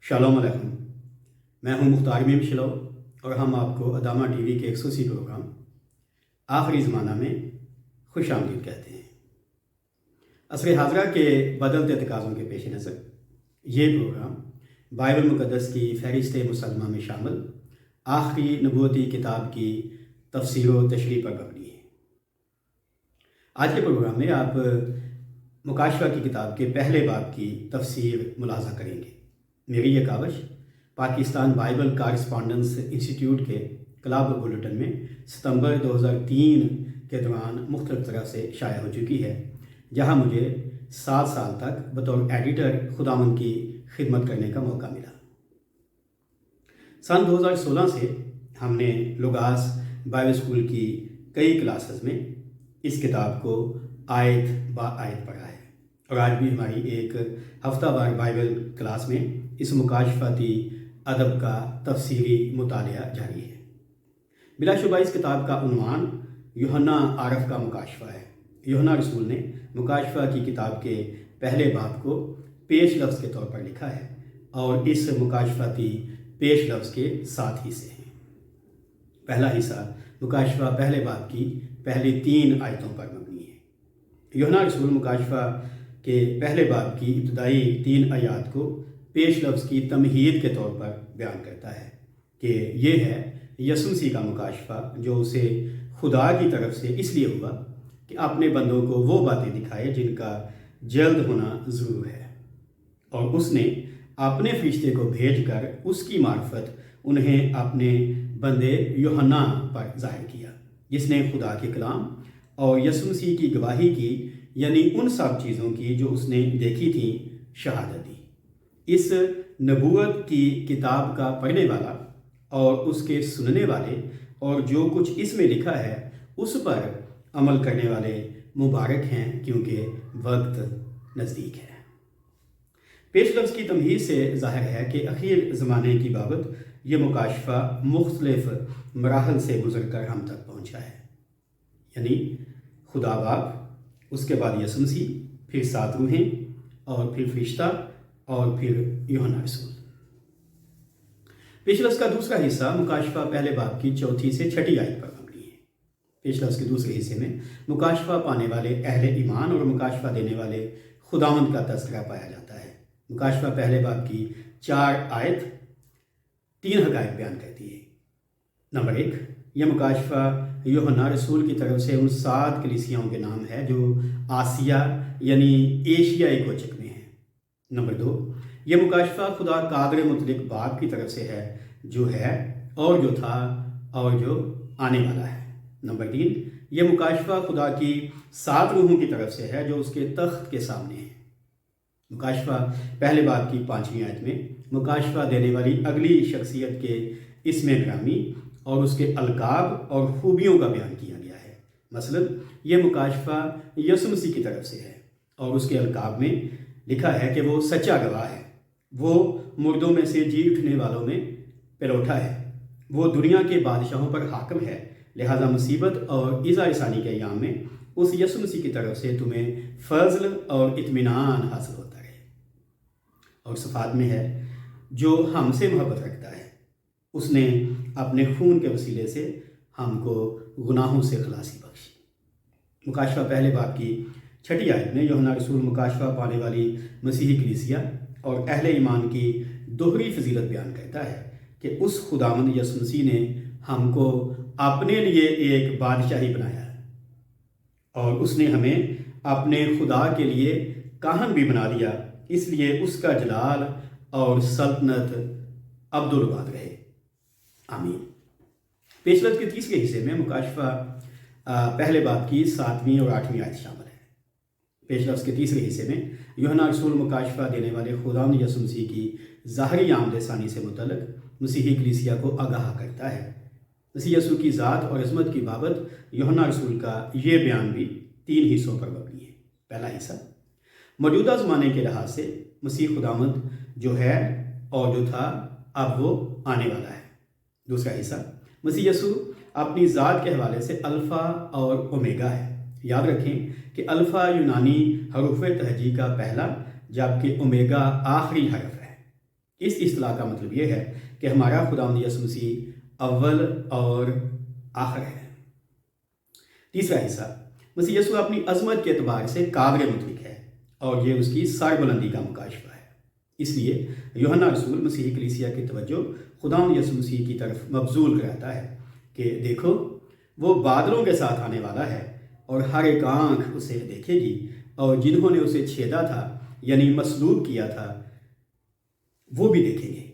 Shalom علیکم، میں ہوں مختار میم شلو اور ہم آپ کو ادامہ ٹی وی کے ایک خصوصی پروگرام آخری زمانہ میں خوش آمدید کہتے ہیں۔ عصر حاضرہ کے بدلتے تقاضوں کے پیش نظر یہ پروگرام بائبل مقدس کی فہرست مسلمہ میں شامل آخری نبوتی کتاب کی تفسیر و تشریح پر مبنی ہے۔ آج کے پروگرام میں آپ مکاشفہ کی کتاب کے پہلے باب کی تفسیر ملاحظہ کریں گے۔ میری یہ کاوش پاکستان بائبل کارسپونڈنس انسٹیٹیوٹ کے کلب بلیٹن میں ستمبر 2003 کے دوران مختلف طرح سے شائع ہو چکی ہے، جہاں مجھے 7 سال تک بطور ایڈیٹر خداوند کی خدمت کرنے کا موقع ملا۔ سن 2016 سے ہم نے لوگاس بائبل اسکول کی کئی کلاسز میں اس کتاب کو آیت با آیت پڑھا ہے، اور آج بھی ہماری ایک ہفتہ وار بائبل کلاس میں اس مکاشفاتی ادب کا تفسیری مطالعہ جاری ہے۔ بلا شبہ اس کتاب کا عنوان یوحنا عارف کا مکاشفہ ہے۔ یوحنا رسول نے مکاشفہ کی کتاب کے پہلے باب کو پیش لفظ کے طور پر لکھا ہے، اور اس مکاشفاتی پیش لفظ کے 7 حصے ہیں۔ پہلا حصہ مکاشفہ پہلے باب کی پہلی 3 آیتوں پر مبنی ہے۔ یوحنا رسول مکاشفہ کے پہلے باب کی ابتدائی 3 آیات کو پیش لفظ کی تمہید کے طور پر بیان کرتا ہے کہ یہ ہے یسوع مسیح کا مکاشفہ جو اسے خدا کی طرف سے اس لیے ہوا کہ اپنے بندوں کو وہ باتیں دکھائے جن کا جلد ہونا ضرور ہے، اور اس نے اپنے فرشتے کو بھیج کر اس کی معرفت انہیں اپنے بندے یوحنا پر ظاہر کیا، جس نے خدا کے کلام اور یسوع مسیح کی گواہی کی، یعنی ان سب چیزوں کی جو اس نے دیکھی تھیں، شہادت دی۔ اس نبوت کی کتاب کا پڑھنے والا اور اس کے سننے والے اور جو کچھ اس میں لکھا ہے اس پر عمل کرنے والے مبارک ہیں، کیونکہ وقت نزدیک ہے۔ پیش لفظ کی تمہید سے ظاہر ہے کہ اخیر زمانے کی بابت یہ مکاشفہ مختلف مراحل سے گزر کر ہم تک پہنچا ہے، یعنی خدا باپ، اس کے بعد یسوع مسیح، پھر 7 روحیں، اور پھر فرشتہ، اور پھر یوحنا رسول۔ پیش لفظ کا دوسرا حصہ مکاشفہ پہلے باب کی 4 سے 6 آیت پر مبنی ہے۔ پیش لفظ کے دوسرے حصے میں مکاشفہ پانے والے اہل ایمان اور مکاشفہ دینے والے خداوند کا تذکرہ پایا جاتا ہے۔ مکاشفہ پہلے باب کی 4 آیت 3 حقائق بیان کرتی ہے۔ نمبر 1، یہ مکاشفہ یوحنا رسول کی طرف سے ان 7 کلیسیاؤں کے نام ہے جو آسیہ یعنی ایشیائی کوچک میں ہیں۔ نمبر 2، یہ مکاشفہ خدا قادر مطلق باپ کی طرف سے ہے، جو ہے اور جو تھا اور جو آنے والا ہے۔ نمبر 3، یہ مکاشفہ خدا کی 7 روحوں کی طرف سے ہے جو اس کے تخت کے سامنے ہیں۔ مکاشفہ پہلے باب کی 5ویں آیت میں مکاشفہ دینے والی اگلی شخصیت کے اسم گرامی اور اس کے القاب اور خوبیوں کا بیان کیا گیا ہے۔ مثلا یہ مکاشفہ یسوع مسیح کی طرف سے ہے، اور اس کے القاب میں لکھا ہے کہ وہ سچا گواہ ہے، وہ مردوں میں سے جی اٹھنے والوں میں پروٹھا ہے، وہ دنیا کے بادشاہوں پر حاکم ہے، لہذا مصیبت اور ایذا رسانی کے ایام میں اس یسوع مسیح کی طرف سے تمہیں فضل اور اطمینان حاصل ہوتا رہے۔ اور صفات میں ہے جو ہم سے محبت رکھتا ہے، اس نے اپنے خون کے وسیلے سے ہم کو گناہوں سے خلاصی بخشی۔ مکاشفہ پہلے باب کی 6 آیت میں یوحنا رسول مکاشفہ پانے والی مسیحی کلیسیا اور اہل ایمان کی دوہری فضیلت بیان کرتا ہے کہ اس خداوند یسوع مسیح نے ہم کو اپنے لیے ایک بادشاہی بنایا ہے، اور اس نے ہمیں اپنے خدا کے لیے کاہن بھی بنا دیا، اس لیے اس کا جلال اور سلطنت ابدالآباد رہے، آمین۔ پیش لفظ کے تیسرے حصے میں مکاشفہ پہلے باب کی 7ویں اور 8ویں آیت شامل ہے۔ پیش لفظ کے تیسرے حصے میں یوحنا رسول مکاشفہ دینے والے خداوند یسوع مسیح کی ظاہری آمد ثانی سے متعلق مسیحی کلیسیا کو آگاہ کرتا ہے۔ مسیح یسوع کی ذات اور عظمت کی بابت یوحنا رسول کا یہ بیان بھی 3 حصوں پر مبنی ہے۔ پہلا حصہ موجودہ زمانے کے لحاظ سے مسیح خداوند جو ہے اور جو تھا اب وہ آنے والا ہے۔ دوسرا حصہ مسیح یسوع اپنی ذات کے حوالے سے الفا اور اومیگا ہے۔ یاد رکھیں کہ الفا یونانی حروف تہجی کا پہلا، جبکہ اومیگا آخری حرف ہے۔ اس اصطلاح کا مطلب یہ ہے کہ ہمارا خداوند یسوع مسیح اول اور آخر ہے۔ تیسرا حصہ، مسیح یسوع اپنی عظمت کے اعتبار سے قابل مطلق ہے اور یہ اس کی سربلندی کا مکاشفہ ہے۔ اس لیے یوحنا رسول مسیحی کلیسیا کی توجہ خداوند یسوع مسیح کی طرف مبذول کراتا ہے کہ دیکھو وہ بادلوں کے ساتھ آنے والا ہے اور ہر ایک آنکھ اسے دیکھے گی، اور جنہوں نے اسے چھیدا تھا یعنی مصلوب کیا تھا وہ بھی دیکھیں گے،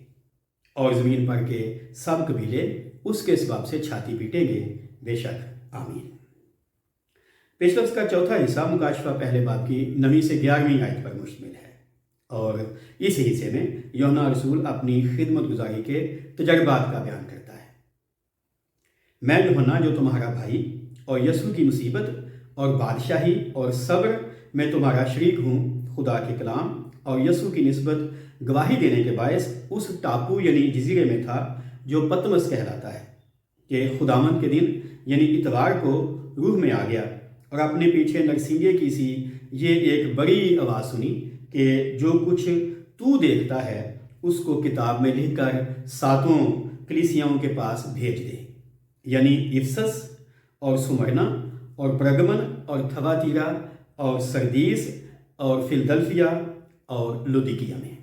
اور زمین پر کے سب قبیلے اس کے سبب سے چھاتی پیٹیں گے، بے شک آمین۔ پیش لفظ کا چوتھا حصہ مکاشفہ پہلے باب کی 9 سے 11ویں آیت پر مشتمل ہے، اور اس حصے میں یوحنا رسول اپنی خدمت گزاری کے تجربات کا بیان کرتا ہے۔ میں یوحنا جو تمہارا بھائی اور یسوع کی مصیبت اور بادشاہی اور صبر میں تمہارا شریک ہوں، خدا کے کلام اور یسوع کی نسبت گواہی دینے کے باعث اس ٹاپو یعنی جزیرے میں تھا جو پتمس کہلاتا ہے، کہ خداوند کے دن یعنی اتوار کو روح میں آ گیا اور اپنے پیچھے نرسنگے کی سی یہ ایک بڑی آواز سنی کہ جو کچھ تو دیکھتا ہے اس کو کتاب میں لکھ کر 7 کلیسیاؤں کے پاس بھیج دے، یعنی افسس اور سمرنا اور پرگمن اور تھواتیرا اور سردیس اور فلدلفیا اور لودیکیا میں۔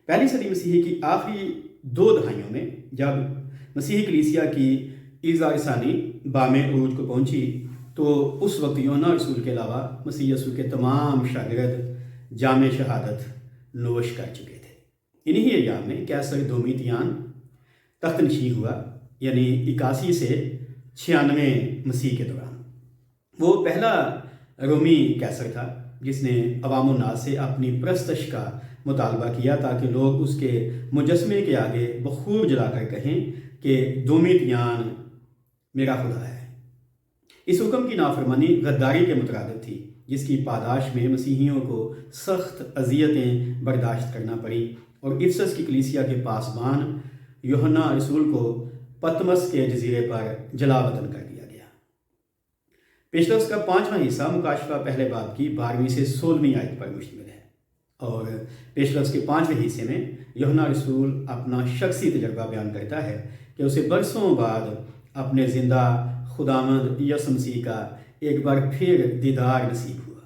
پہلی صدی مسیحی کی آخری 2 دہائیوں میں جب مسیحی کلیسیا کی ایذا رسانی بام عروج کو پہنچی تو اس وقت یوحنا رسول کے علاوہ مسیح یسوع کے تمام شاگرد جام شہادت نوش کر چکے تھے۔ انہی ایام میں کیسر دومیتیان تخت نشین ہوا، یعنی 81 سے 96 مسیح کے دوران۔ وہ پہلا رومی کیسر تھا جس نے عوام الناس سے اپنی پرستش کا مطالبہ کیا تاکہ لوگ اس کے مجسمے کے آگے بخور جلا کر کہیں کہ دومیتیان میرا خدا ہے۔ اس حکم کی نافرمانی غداری کے مترادف تھی، جس کی پاداش میں مسیحیوں کو سخت اذیتیں برداشت کرنا پڑی، اور افسس کی کلیسیا کے پاسبان یوحنا رسول کو پتمس کے جزیرے پر جلا وطن کر دیا گیا۔ پیش لفظ کا 5واں حصہ مکاشفہ پہلے باب کی 12ویں سے 16ویں آیت پر مشتمل ہے، اور پیش لفظ کے 5ویں حصے میں یوحنا رسول اپنا شخصی تجربہ بیان کرتا ہے کہ اسے برسوں بعد اپنے زندہ خداوند یسوع مسیح کا ایک بار پھر دیدار نصیب ہوا۔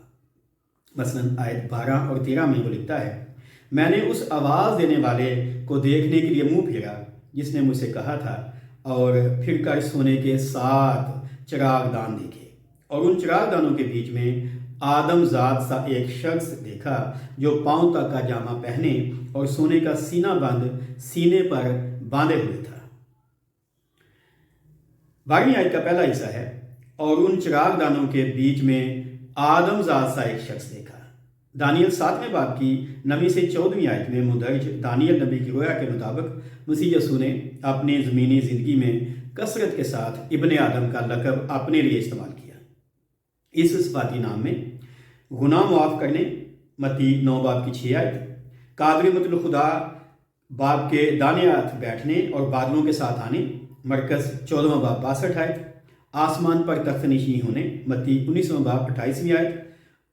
مثلاً آیت 12 اور 13 میں وہ لکھتا ہے، میں نے اس آواز دینے والے کو دیکھنے کے لیے منہ پھیرا جس نے مجھ سے کہا تھا، اور پھر کر سونے کے 7 چراغ دان دیکھے، اور ان چراغ دانوں کے بیچ میں آدم ذات سا ایک شخص دیکھا جو پاؤں تک کا جامہ پہنے اور سونے کا سینہ بند سینے پر باندھے ہوئے تھا۔ 12ویں آیت کا پہلا حصہ ہے، اور ان چراغ دانوں کے بیچ میں آدم ذات سا ایک شخص دیکھا۔ دانیل 7ویں باب کی 9 سے 14ویں آیت میں مندرج دانیل نبی کی رویا کے مطابق مسیح یسوع نے اپنی زمینی زندگی میں کثرت کے ساتھ ابن آدم کا لقب اپنے لیے استعمال کیا۔ اس صفاتی نام میں گناہ معاف کرنے متی 9 باب کی 6 آیت، قادر مطلق خدا باب کے دانے ہاتھ بیٹھنے اور بادلوں کے ساتھ آنے مرکز 14واں باب 62 آیت، آسمان پر تخت نشین ہونے متی 19واں باب 28ویں آیت،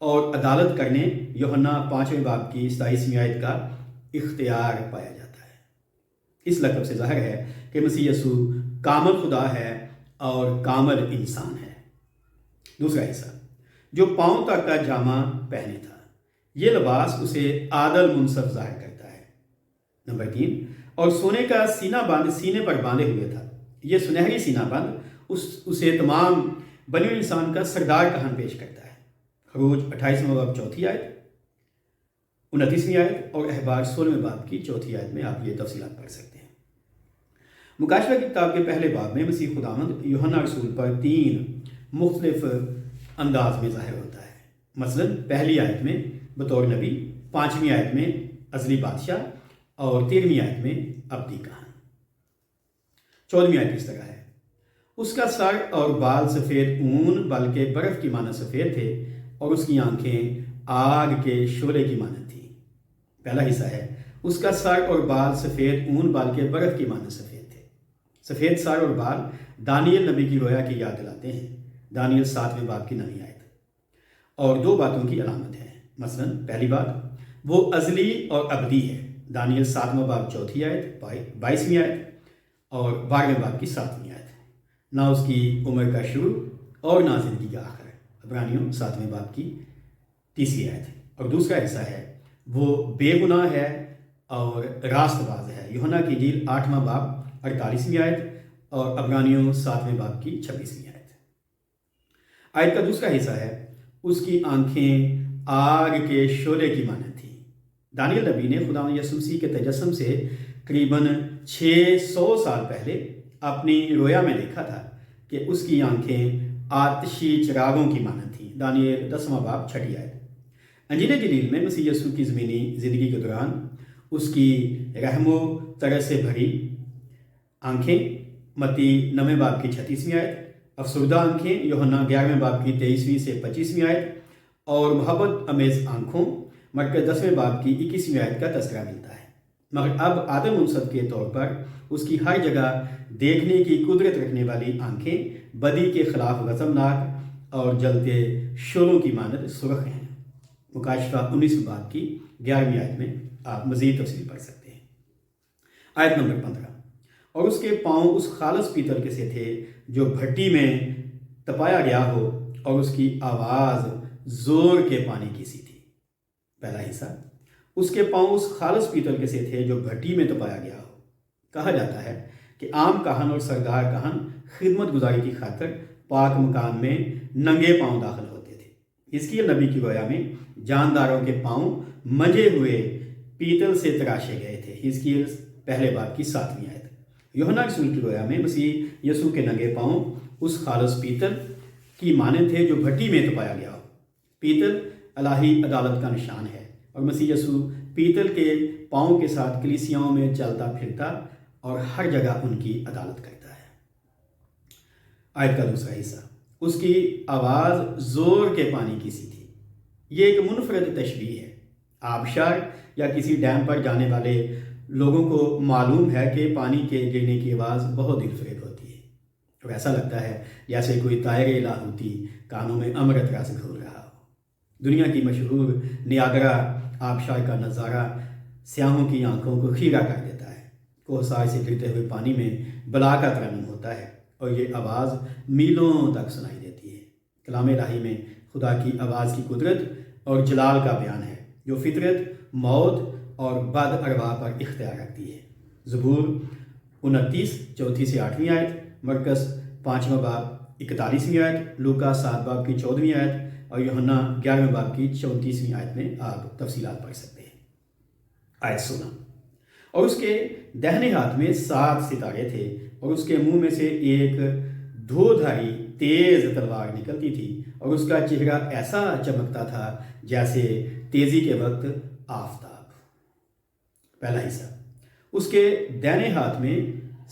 اور عدالت کرنے یوحنا 5ویں باب کی 27ویں آیت کا اختیار پایا جاتا ہے۔ اس لقب سے ظاہر ہے کہ مسیح یسوع کامل خدا ہے اور کامل انسان ہے۔ دوسرا حصہ، جو پاؤں تک کا جامہ پہنے تھا، یہ لباس اسے عادل منصف ظاہر کرتا ہے۔ نمبر 3، اور سونے کا سینہ بند سینے پر باندھے ہوئے تھا۔ یہ سنہری سینہ بند اسے تمام بنی ہوئے انسان کا سردار کہن پیش کرتا ہے۔ خروج 28واں باب 4 آیت، 29ویں آیت اور احبار 16ویں باب کی 4 آیت میں آپ یہ تفصیلات پڑھ سکتے ہیں۔ مکاشفہ کی کتاب کے پہلے باب میں مسیح خداوند یوحنا رسول پر 3 مختلف انداز میں ظاہر ہوتا ہے۔ مثلا پہلی آیت میں بطور نبی، 5ویں آیت میں ازلی بادشاہ، اور 13ویں آیت میں ابدی کہن۔ 14ویں آیت اس طرح ہے، اس کا سر اور بال سفید اون بلکہ برف کی مانند سفید تھے، اور اس کی آنکھیں آگ کے شعلے کی مانند تھیں۔ پہلا حصہ ہے، اس کا سر اور بال سفید اون بلکہ برف کی مانند سفید تھے۔ سفید سر اور بال دانیل نبی کی رویا کی یاد دلاتے ہیں، دانیل 7ویں باب کی 9ویں آیت، اور 2 باتوں کی علامت ہے۔ مثلا پہلی بات، وہ ازلی اور ابدی ہے، دانیل 7واں باب 4 آیت 22ویں آیت اور 12ویں باب کی 7ویں آیت. نہ اس کی عمر کا شروع اور نہ زندگی کا آخر. عبرانیوں 7ویں باب کی 30ویں آیت. اور دوسرا حصہ ہے وہ بے گناہ ہے اور راست باز ہے. یوحنا کی انجیل 8واں باب 48ویں آیت اور عبرانیوں 7ویں باب کی 26ویں آیت. آیت کا دوسرا حصہ ہے اس کی آنکھیں آگ کے شعلے کی مانند تھیں. دانیل نبی نے خداوند یسوع مسیح کے تجسم سے قریباً 600 سال پہلے اپنی رویا میں دیکھا تھا کہ اس کی آنکھیں آتشی چراغوں کی مانند تھیں. دانیل 10واں باب 6 آیت. انجیل جلیل میں مسیح یسوع کی زمینی زندگی کے دوران اس کی رحم و طرز سے بھری آنکھیں متی 9ویں باب کی 36ویں آیت، افسردہ آنکھیں یوحنا 11ویں باب کی 23ویں سے 25ویں آیت اور محبت امیز آنکھوں مرکز 10ویں باب کی 21ویں آیت کا تذکرہ ملتا ہے. مگر اب آدم منصب کے طور پر اس کی ہر جگہ دیکھنے کی قدرت رکھنے والی آنکھیں بدی کے خلاف غضبناک اور جلتے شعلوں کی مانند سرخ ہیں. مکاشفہ 19 باب کی 11ویں آیت میں آپ مزید تفصیل پڑھ سکتے ہیں. آیت نمبر 15. اور اس کے پاؤں اس خالص پیتل کے سے تھے جو بھٹی میں تپایا گیا ہو اور اس کی آواز زور کے پانی کی سی تھی. پہلا حصہ اس کے پاؤں اس خالص پیتل کے سے تھے جو بھٹی میں تپایا گیا ہو. کہا جاتا ہے کہ عام کہن اور سردار کہن خدمت گزاری کی خاطر پاک مکان میں ننگے پاؤں داخل ہوتے تھے. حزقیل نبی کی رویا میں جانداروں کے پاؤں منجے ہوئے پیتل سے تراشے گئے تھے. حزقیل پہلے باب کی 7ویں آیت. یوحنا رسول کی رویا میں مسیح یسوع کے ننگے پاؤں اس خالص پیتل کی مانند تھے جو بھٹی میں تپایا گیا ہو. پیتل الہی عدالت کا نشان ہے اور مسیح یسوع پیتل کے پاؤں کے ساتھ کلیسیاؤں میں چلتا پھرتا اور ہر جگہ ان کی عدالت کرتا ہے. آیت کا دوسرا حصہ اس کی آواز زور کے پانی کی سی تھی. یہ ایک منفرد تشبیہ ہے. آبشار یا کسی ڈیم پر جانے والے لوگوں کو معلوم ہے کہ پانی کے گرنے کی آواز بہت دل فریب ہوتی ہے اور ایسا لگتا ہے جیسے کوئی طائر لاہوتی کانوں میں امرت رس گھول رہا ہو. دنیا کی مشہور نیاگرا آبشار کا نظارہ سیاحوں کی آنکھوں کو خیرہ کر دیتا ہے. کوہسار سے گرتے ہوئے پانی میں بلا کا ترنم ہوتا ہے اور یہ آواز میلوں تک سنائی دیتی ہے. کلام الہی میں خدا کی آواز کی قدرت اور جلال کا بیان ہے جو فطرت، موت اور بد ارواح پر اختیار رکھتی ہے. زبور 29 4 سے 8ویں آیت، مرکز 5واں باب 41ویں آیت، لوکا 7 باب کی 14ویں آیت اور یوحنا 11ویں باب کی 34ویں آیت میں آپ تفصیلات پڑھ سکتے ہیں. آیت 16. اور اس کے دہنے ہاتھ میں 7 ستارے تھے اور اس کے منہ میں سے ایک دھودھاری تیز تلوار نکلتی تھی اور اس کا چہرہ ایسا چمکتا تھا جیسے تیزی کے وقت آفتاب. پہلا حصہ اس کے دہنے ہاتھ میں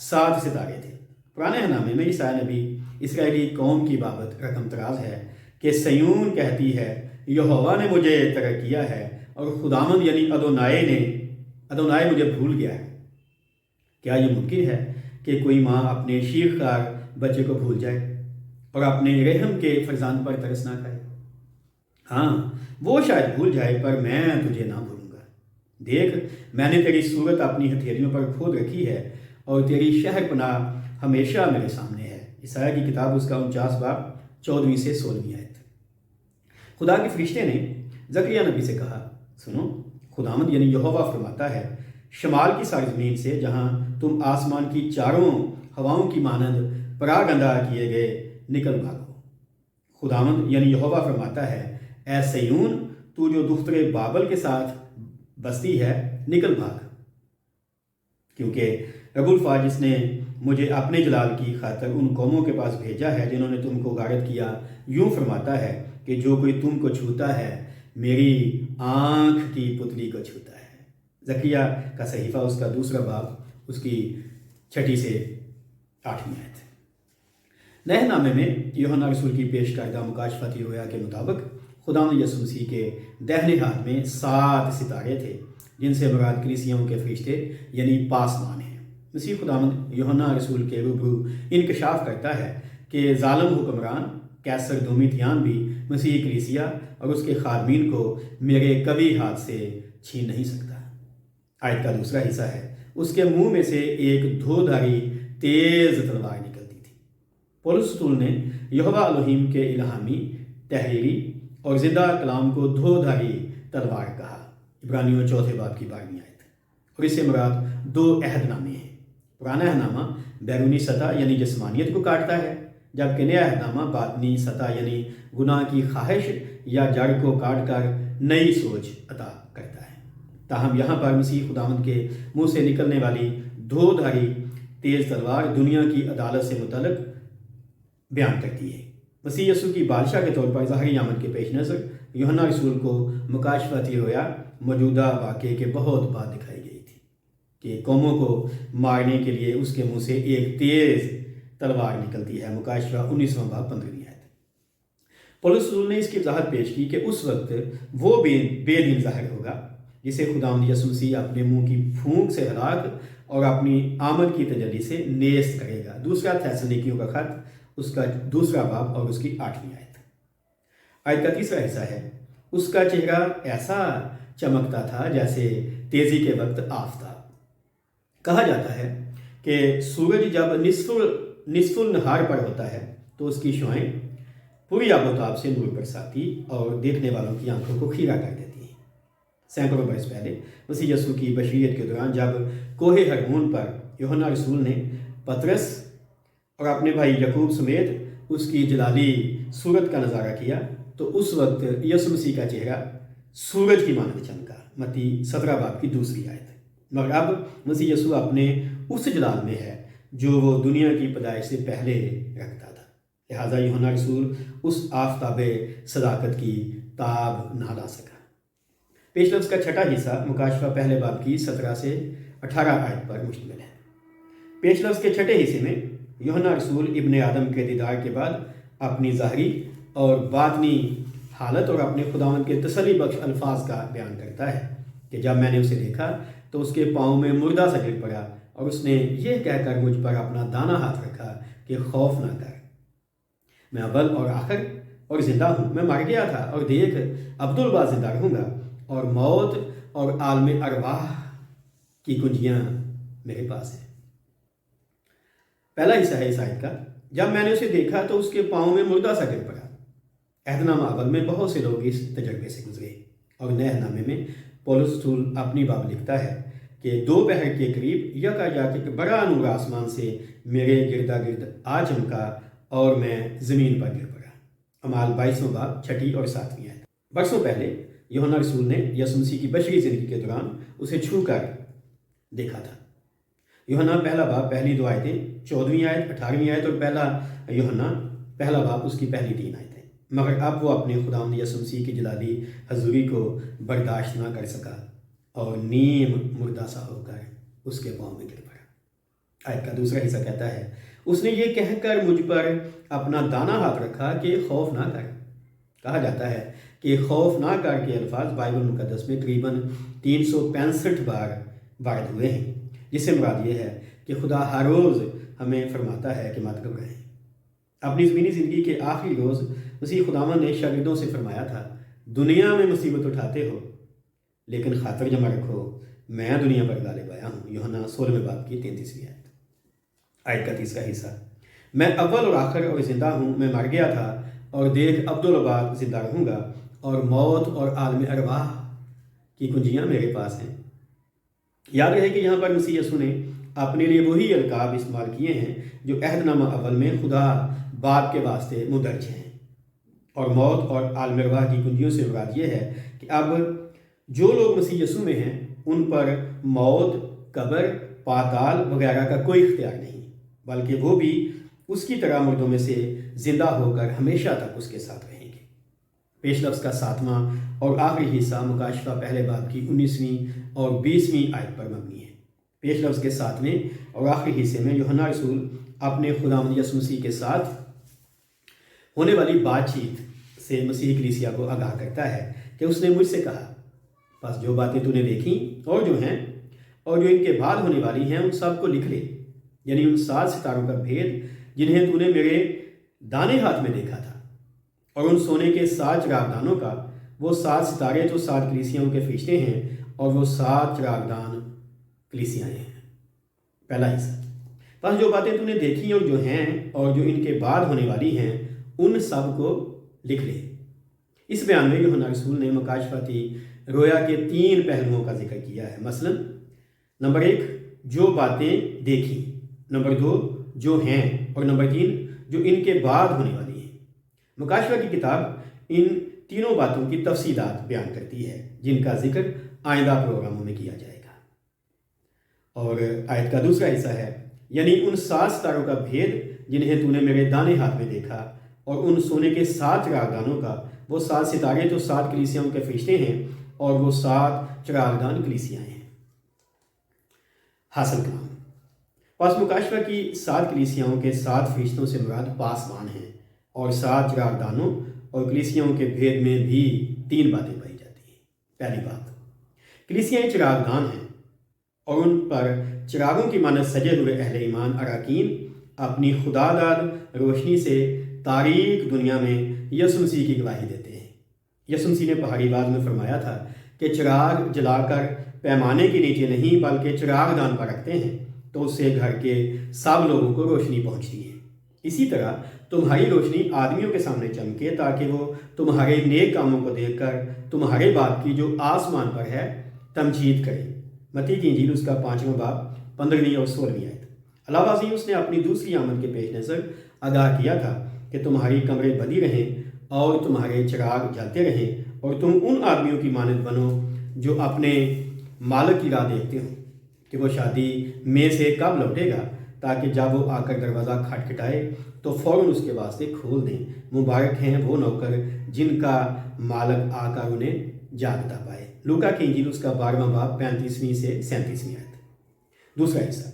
7 ستارے تھے. پرانے نامے میں عیسائی نبی اسرائیلی قوم کی بابت رقم تراز ہے کہ سیون کہتی ہے یہوہ نے مجھے ترک کیا ہے اور خداوند یعنی ادونائی مجھے بھول گیا ہے. کیا یہ ممکن ہے کہ کوئی ماں اپنے شیرخوار بچے کو بھول جائے اور اپنے رحم کے فرزند پر ترس نہ کھائے؟ ہاں، وہ شاید بھول جائے پر میں تجھے نہ بھولوں گا. دیکھ، میں نے تیری صورت اپنی ہتھیلیوں پر کھود رکھی ہے اور تیری شہر پناہ ہمیشہ میرے سامنے ہے. عیسائی کی کتاب اس کا 49 باب 14 سے 16 آیت. خدا کے فرشتے نے زکریا نبی سے کہا، سنو، خداوند یعنی یہوہ فرماتا ہے، شمال کی سرزمین سے جہاں تم آسمان کی چاروں ہواؤں کی مانند پراگندہ کیے گئے نکل بھاگو. خداوند یعنی یہوہ فرماتا ہے، اے سیون، تو جو دختر بابل کے ساتھ بستی ہے، نکل بھاگ، کیونکہ رب الفاظ نے مجھے اپنے جلال کی خاطر ان قوموں کے پاس بھیجا ہے جنہوں نے تم کو غارت کیا. یوں فرماتا ہے کہ جو کوئی تم کو چھوتا ہے میری آنکھ کی پتلی کو چھوتا ہے. زکریا کا صحیفہ اس کا 2 باب اس کی 6 سے 8ویں آیت. نئے نامے میں یوحنا رسول کی پیش کردہ مکاشفتی رویا کے مطابق خداوند یسوع مسیح کے دہنے ہاتھ میں 7 ستارے تھے جن سے مراد کلیسیاؤں کے فرشتے یعنی پاسمان ہیں. مسیح خداوند یوحنا رسول کے روبرو انکشاف کرتا ہے کہ ظالم حکمران کیسر دومیتیان بھی مسیح کلیسیا اور اس کے خادمین کو میرے کبھی ہاتھ سے چھین نہیں سکتا. آیت کا دوسرا حصہ ہے، اس کے منہ میں سے ایک دھودھاری تیز تلوار نکلتی تھی۔ پولس رسول نے یہوہ الہیم کے الہامی، تحریری اور زندہ کلام کو دھودھاری تلوار کہا۔ عبرانیوں 4 باب کی 12ویں آیت۔ اور اس سے مراد 2 عہد نامے ہیں۔ پرانا عہد نامہ بیرونی سطح یعنی جسمانیت کو کاٹتا ہے، جبکہ نیا عہد نامہ باطنی سطح یعنی گناہ کی خواہش یا جڑ کو کاٹ کر نئی سوچ عطا کرتا ہے۔ تاہم یہاں پر مسیح خداوند کے منہ سے نکلنے والی دھودھاری تیز تلوار دنیا کی عدالت سے متعلق بیان کرتی ہے۔ مسیح یسوع کی بادشاہ کے طور پر ظاہری آمد کے پیش نظر یوحنا رسول کو مکاشفتی رویا موجودہ واقعے کے بہت بعد دکھائی گئی تھی کہ قوموں کو مارنے کے لیے اس کے منہ سے ایک تیز تلوار نکلتی ہے۔ مکاشفہ 19 باب 15ویں آیت۔ پولس رسول نے اس کی وضاحت پیش کی کہ اس وقت وہ بے دین ظاہر ہوگا جسے خداوند یسوع مسیح اپنے منہ کی پھونک سے ہلاک اور اپنی آمد کی تجلی سے نیست کرے گا۔ دوسرا تھیسلونیکیوں کا خط، اس کا 2 باب اور اس کی 8ویں آیت۔ آیت کا تیسرا حصہ ہے، اس کا چہرہ ایسا چمکتا تھا جیسے تیزی کے وقت آفتاب۔ کہا جاتا ہے کہ سورج جب نصف النہار پر ہوتا ہے تو اس کی شعاعیں پوری آب و تاب سے نور برساتی اور دیکھنے والوں کی آنکھوں کو خیرہ کر دیتی ہیں۔ سینکڑوں برس پہلے مسیح یسوع کی بشریت کے دوران جب کوہ ہرمون پر یوحنا رسول نے پطرس اور اپنے بھائی یعقوب سمیت اس کی جلالی صورت کا نظارہ کیا تو اس وقت یسوع مسیح کا چہرہ سورج کی مانند چمکا۔ متی 17 باب کی 2 آیت۔ مگر اب مسیح یسوع اپنے اس جلال میں ہے جو وہ دنیا کی پیدائش سے پہلے رکھتا تھا، لہٰذا یوحنا رسول اس آفتاب صداقت کی تاب نہ لا سکا۔ پیش لفظ کا چھٹا حصہ مکاشفہ 1 باب کی 17 سے 18 آیت پر مشتمل ہے۔ پیش لفظ کے چھٹے حصے میں یوحنا رسول ابن آدم کے دیدار کے بعد اپنی ظاہری اور باطنی حالت اور اپنے خداوند کے تسلی بخش الفاظ کا بیان کرتا ہے کہ جب میں نے اسے دیکھا تو اس کے پاؤں میں مردہ سا گر پڑا اور اس نے یہ کہہ کر مجھ پر اپنا دانا ہاتھ رکھا کہ خوف نہ کر، میں اول اور آخر اور زندہ ہوں۔ میں مر گیا تھا اور دیکھ عبدالبعد زندہ رہوں گا، اور موت اور عالم ارواح کی کنجیاں میرے پاس ہیں۔ پہلا حصہ ہے اس آیت کا، جب میں نے اسے دیکھا تو اس کے پاؤں میں مردہ سا گر پڑا۔ عہد نامہ اول میں بہت سے لوگ اس تجربے سے گزرے، اور نئے عہد نامے میں پولس رسول اپنی باب لکھتا ہے کہ دوپہر کے قریب یکایک ایک بڑا نور آسمان سے میرے گردا گرد آ چمکا اور میں زمین پر گر پڑا۔ اعمال 22 باب 6 اور 7 آیت۔ برسوں پہلے یوحنا رسول نے یسوع مسیح کی بشری زندگی کے دوران اسے چھو کر دیکھا تھا۔ یوحنا 1 باب پہلی 2 آیتیں، 14ویں آیت، 18ویں آیت اور پہلا یوحنا 1 باب اس کی پہلی 3 آیتیں۔ مگر اب وہ اپنے خداوند یسوع مسیح کی جلالی حضوری کو برداشت نہ کر سکا اور نیم مردہ سا ہو کر اس کے پاؤں میں گر پڑا۔ آیت کا دوسرا حصہ کہتا ہے، اس نے یہ کہہ کر مجھ پر اپنا دانا ہاتھ رکھا کہ خوف نہ کر۔ کہا جاتا ہے کہ خوف نہ کر کے الفاظ بائبل مقدس میں تقریباً 365 بار وارد ہوئے ہیں، جس سے مراد یہ ہے کہ خدا ہر روز ہمیں فرماتا ہے کہ مت گھبرائیں۔ اپنی زمینی زندگی کے آخری روز مسیح خداوند نے شاگردوں سے فرمایا تھا، دنیا میں مصیبت اٹھاتے ہو لیکن خاطر جمع رکھو، میں دنیا پر غالب آیا ہوں۔ یوحنا 16 باب کی 33 آیت۔ آیت کا تیسرا حصہ، میں اول اور آخر اور زندہ ہوں، میں مر گیا تھا اور دیکھ عبدالبعد زندہ رہوں گا، اور موت اور عالم ارواح کی کنجیاں میرے پاس ہیں۔ یاد رہے کہ یہاں پر مسیح یسوع نے اپنے لیے وہی القاب استعمال کیے ہیں جو عہد نامہ اول میں خدا باپ کے واسطے مدرج ہیں، اور موت اور عالم ارواح کی کنجیوں سے مراد یہ ہے کہ اب جو لوگ مسیح یسوع میں ہیں ان پر موت، قبر، پاتال وغیرہ کا کوئی اختیار نہیں، بلکہ وہ بھی اس کی طرح مردوں میں سے زندہ ہو کر ہمیشہ تک اس کے ساتھ رہیں گے۔ پیش لفظ کا 7واں اور آخری حصہ مکاشفہ 1 باب کی 19ویں اور 20ویں آیت پر مبنی ہے۔ پیش لفظ کے 7ویں اور آخری حصے میں یوحنا رسول اپنے خداوند یسوع مسیح کے ساتھ ہونے والی بات چیت سے مسیح کلیسیا کو آگاہ کرتا ہے کہ اس نے مجھ سے کہا، بس جو باتیں تو نے دیکھیں اور جو ہیں اور جو ان کے بعد ہونے والی ہیں ان سب کو لکھ لے، یعنی ان 7 ستاروں کا بھید جنہیں تو نے میرے دانے ہاتھ میں دیکھا تھا، اور ان سونے کے 7 چراغدانوں کا، وہ 7 ستارے تو 7 کلیسیاؤں کے فرشتے ہیں اور وہ 7 چراغدان کلیسیائیں ہیں۔ پہلا حصہ، بس جو باتیں تو نے دیکھی اور جو ہیں اور جو ان کے بعد ہونے والی ہیں ان سب کو لکھ لے۔ اس بیان میں یوحنا رسول نے مکاشفاتی رویا کے 3 پہلوؤں کا ذکر کیا ہے۔ مثلا نمبر 1 جو باتیں دیکھی، نمبر 2 جو ہیں، اور نمبر 3 جو ان کے بعد ہونے والی ہیں۔ مکاشفہ کی کتاب ان تینوں باتوں کی تفصیلات بیان کرتی ہے جن کا ذکر آئندہ پروگراموں میں کیا جائے گا۔ اور آیت کا دوسرا حصہ ہے، یعنی ان 7 ستاروں کا بھید جنہیں تو نے میرے دانے ہاتھ میں دیکھا، اور ان سونے کے 7 چراغدانوں کا۔ وہ 7 ستارے تو 7 کلیسیاؤں کے فرشتے ہیں اور وہ 7 چراغدان کلیسیائیں ہیں۔ حاصل کلام، پس مکاشفہ کی 7 کلیسیاؤں کے 7 فرشتوں سے مراد پاسبان ہیں، اور 7 چراغدانوں اور کلیسیاؤں کے بھید میں بھی 3 باتیں پائی جاتی ہیں۔ پہلی بات، کلیسیائیں چراغدان ہیں اور ان پر چراغوں کی مانند سجے ہوئے اہل ایمان اراکین اپنی خدا داد روشنی سے تاریک دنیا میں یسوع مسیح کی گواہی دیتے ہیں۔ یسوع مسیح نے پہاڑی باز میں فرمایا تھا کہ چراغ جلا کر پیمانے کے نیچے نہیں بلکہ چراغ دان پر رکھتے ہیں تو اس سے گھر کے سب لوگوں کو روشنی پہنچتی ہے۔ اسی طرح تمہاری روشنی آدمیوں کے سامنے چمکے تاکہ وہ تمہارے نیک کاموں کو دیکھ کر تمہارے باپ کی جو آسمان پر ہے تمجید کریں۔ متی کی انجیل اس کا 5واں باب 15ویں اور 16ویں آیت۔ علاوہ ازیں اس نے اپنی دوسری آمد کے پیش نظر آگاہ کیا تھا کہ تمہاری کمریں بندی رہیں اور تمہارے چراغ جلتے رہیں، اور تم ان آدمیوں کی مانند بنو جو اپنے مالک کی راہ دیکھتے ہوں کہ وہ شادی میں سے کب لوٹے گا، تاکہ جب وہ آ کر دروازہ کھٹکھٹائے تو فوراً اس کے واسطے کھول دیں۔ مبارک ہیں وہ نوکر جن کا مالک آ کر انہیں جاگتا پائے۔ لوکا کی انجیل اس کا 12واں باب 35ویں سے 37ویں آیت۔ دوسرا حصہ،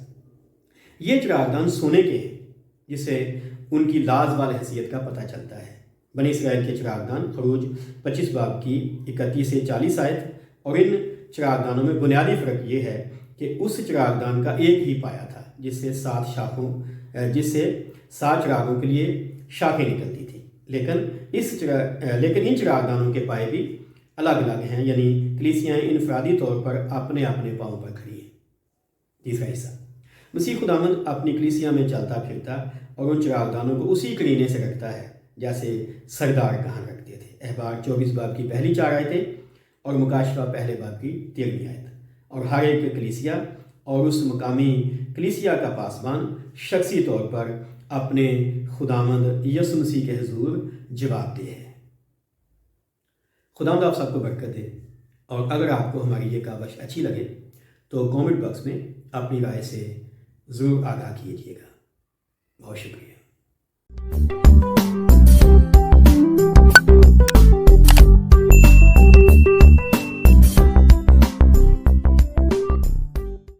یہ چراغدان سونے کے ہیں جس سے ان کی لازوال حیثیت کا پتہ چلتا ہے۔ بنی اسرائیل کے چراغدان، خروج 25 باب کی 31 سے 40 آیت۔ اور ان چراغدانوں میں بنیادی فرق یہ ہے کہ اس چراغدان کا ایک ہی پایا تھا جس سے 7 چراغوں کے لیے شاخیں نکلتی تھیں، لیکن ان چراغدانوں کے پائے بھی الگ الگ ہیں، یعنی کلیسیائیں انفرادی طور پر اپنے اپنے پاؤں پر کھڑی ہیں۔ تیسرا حصہ، مسیح خداوند اپنی کلیسیا میں چلتا پھرتا اور ان چراغدانوں کو اسی کرینے سے رکھتا ہے جیسے سردار کہاں رکھتے تھے۔ احبار 24 باب کی پہلی 4 آیتیں اور مکاشفہ پہلے باب کی 13ویں آیت۔ اور ہر ایک کلیسیا اور اس مقامی کلیسیا کا پاسبان شخصی طور پر اپنے خداوند یسوع مسیح کے حضور جواب دہ ہے۔ خداوند آپ سب کو برکت دے، اور اگر آپ کو ہماری یہ کاوش اچھی لگے تو کامنٹ باکس میں اپنی رائے سے ضرور آگاہ کیجیے گا۔ بہت شکریہ۔